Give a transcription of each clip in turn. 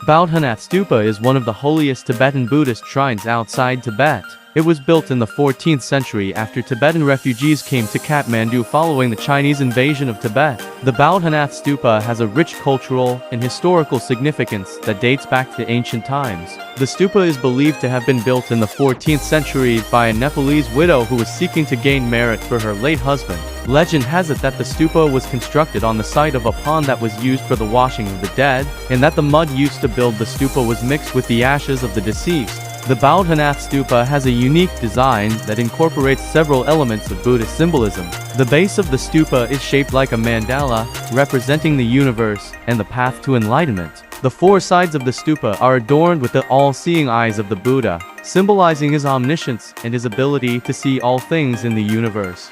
Boudhnath stupa is one of the holiest Tibetan Buddhist shrines outside Tibet. It was built in the 14th century after Tibetan refugees came to Kathmandu following the Chinese invasion of Tibet. The Boudhnath stupa has a rich cultural and historical significance that dates back to ancient times. The stupa is believed to have been built in the 14th century by a Nepalese widow who was seeking to gain merit for her late husband. Legend has it that the stupa was constructed on the site of a pond that was used for the washing of the dead, and that the mud used to build the stupa was mixed with the ashes of the deceased. The Boudhnath stupa has a unique design that incorporates several elements of Buddhist symbolism. The base of the stupa is shaped like a mandala, representing the universe and the path to enlightenment. The four sides of the stupa are adorned with the all-seeing eyes of the Buddha, symbolizing his omniscience and his ability to see all things in the universe.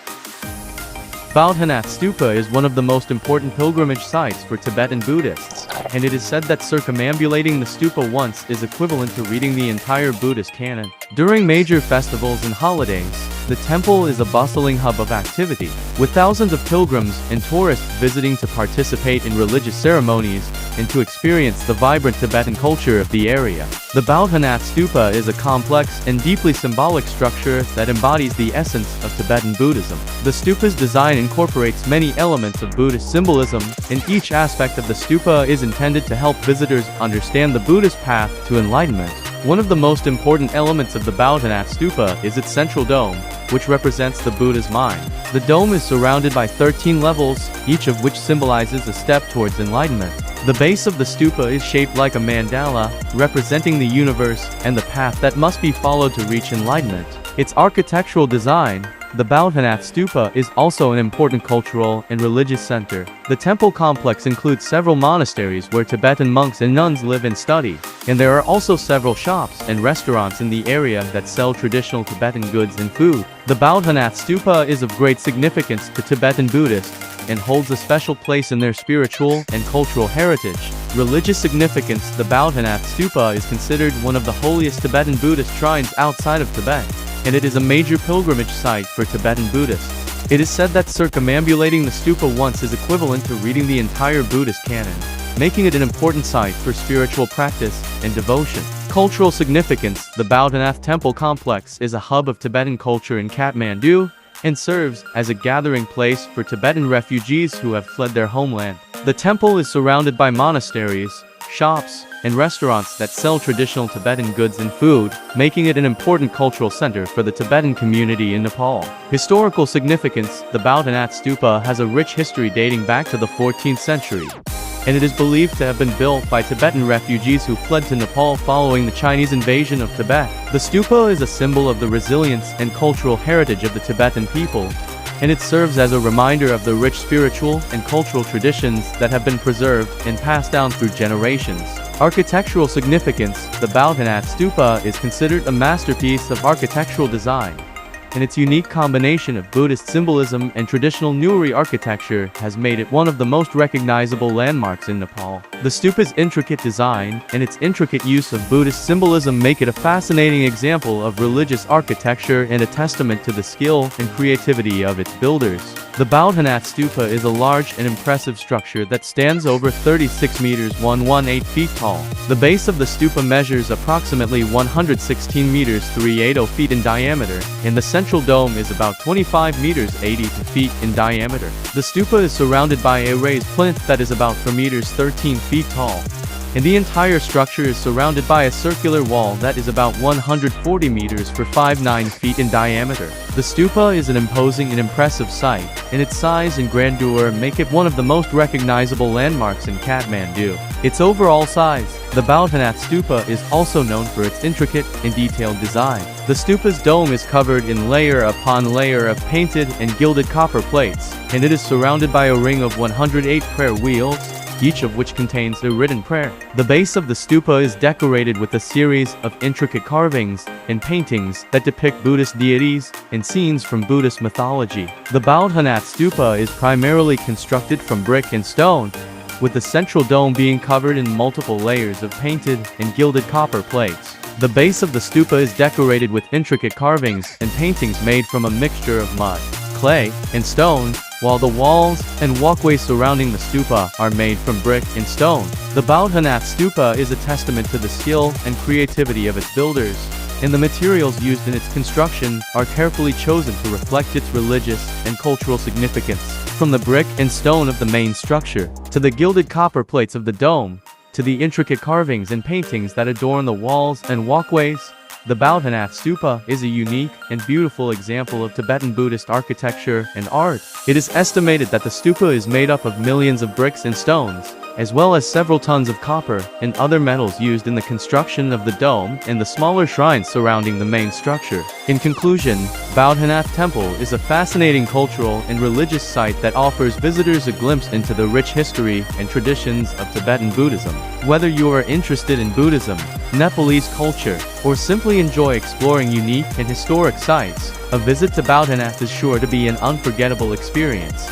Boudhnath stupa is one of the most important pilgrimage sites for Tibetan Buddhists, and it is said that circumambulating the stupa once is equivalent to reading the entire Buddhist canon. During major festivals and holidays, the temple is a bustling hub of activity, with thousands of pilgrims and tourists visiting to participate in religious ceremonies and to experience the vibrant Tibetan culture of the area. The Boudhnath stupa is a complex and deeply symbolic structure that embodies the essence of Tibetan Buddhism. The stupa's design incorporates many elements of Buddhist symbolism, and each aspect of the stupa is intended to help visitors understand the Buddhist path to enlightenment. One of the most important elements of the Boudhnath stupa is its central dome, which represents the Buddha's mind. The dome is surrounded by 13 levels, each of which symbolizes a step towards enlightenment. The base of the stupa is shaped like a mandala, representing the universe and the path that must be followed to reach enlightenment. Its architectural design, the Boudhnath stupa, is also an important cultural and religious center. The temple complex includes several monasteries where Tibetan monks and nuns live and study, and there are also several shops and restaurants in the area that sell traditional Tibetan goods and food. The Boudhnath stupa is of great significance to Tibetan Buddhists and holds a special place in their spiritual and cultural heritage. Religious significance: the Boudhnath stupa is considered one of the holiest Tibetan Buddhist shrines outside of Tibet, and it is a major pilgrimage site for Tibetan Buddhists. It is said that circumambulating the stupa once is equivalent to reading the entire Buddhist canon, making it an important site for spiritual practice and devotion. Cultural significance: the Boudhnath temple complex is a hub of Tibetan culture in Kathmandu, and serves as a gathering place for Tibetan refugees who have fled their homeland. The temple is surrounded by monasteries, shops, and restaurants that sell traditional Tibetan goods and food, making it an important cultural center for the Tibetan community in Nepal. Historical significance: the Boudhnath stupa has a rich history dating back to the 14th century, and it is believed to have been built by Tibetan refugees who fled to Nepal following the Chinese invasion of Tibet. The stupa is a symbol of the resilience and cultural heritage of the Tibetan people, and it serves as a reminder of the rich spiritual and cultural traditions that have been preserved and passed down through generations. Architectural significance: the Boudhnath stupa is considered a masterpiece of architectural design, and its unique combination of Buddhist symbolism and traditional Newari architecture has made it one of the most recognizable landmarks in Nepal. The stupa's intricate design and its intricate use of Buddhist symbolism make it a fascinating example of religious architecture and a testament to the skill and creativity of its builders. The Boudhnath stupa is a large and impressive structure that stands over 36 meters 118 feet tall. The base of the stupa measures approximately 116 meters 380 feet in diameter, and the central dome is about 25 meters 82 feet in diameter. The stupa is surrounded by a raised plinth that is about 4 meters 13 feet tall, and the entire structure is surrounded by a circular wall that is about 140 meters 59 feet in diameter. The stupa is an imposing and impressive sight, and its size and grandeur make it one of the most recognizable landmarks in Kathmandu. Its overall size: the Boudhnath stupa is also known for its intricate and detailed design. The stupa's dome is covered in layer upon layer of painted and gilded copper plates, and it is surrounded by a ring of 108 prayer wheels, each of which contains a written prayer. The base of the stupa is decorated with a series of intricate carvings and paintings that depict Buddhist deities and scenes from Buddhist mythology. The Boudhnath stupa is primarily constructed from brick and stone, with the central dome being covered in multiple layers of painted and gilded copper plates. The base of the stupa is decorated with intricate carvings and paintings made from a mixture of mud, clay, and stone, while the walls and walkways surrounding the stupa are made from brick and stone. The Boudhnath stupa is a testament to the skill and creativity of its builders, and the materials used in its construction are carefully chosen to reflect its religious and cultural significance. From the brick and stone of the main structure, to the gilded copper plates of the dome, to the intricate carvings and paintings that adorn the walls and walkways, the Boudhnath stupa is a unique and beautiful example of Tibetan Buddhist architecture and art. It is estimated that the stupa is made up of millions of bricks and stones, as well as several tons of copper and other metals used in the construction of the dome and the smaller shrines surrounding the main structure. In conclusion, Boudhnath Temple is a fascinating cultural and religious site that offers visitors a glimpse into the rich history and traditions of Tibetan Buddhism. Whether you are interested in Buddhism, Nepalese culture, or simply enjoy exploring unique and historic sites, a visit to Boudhnath is sure to be an unforgettable experience.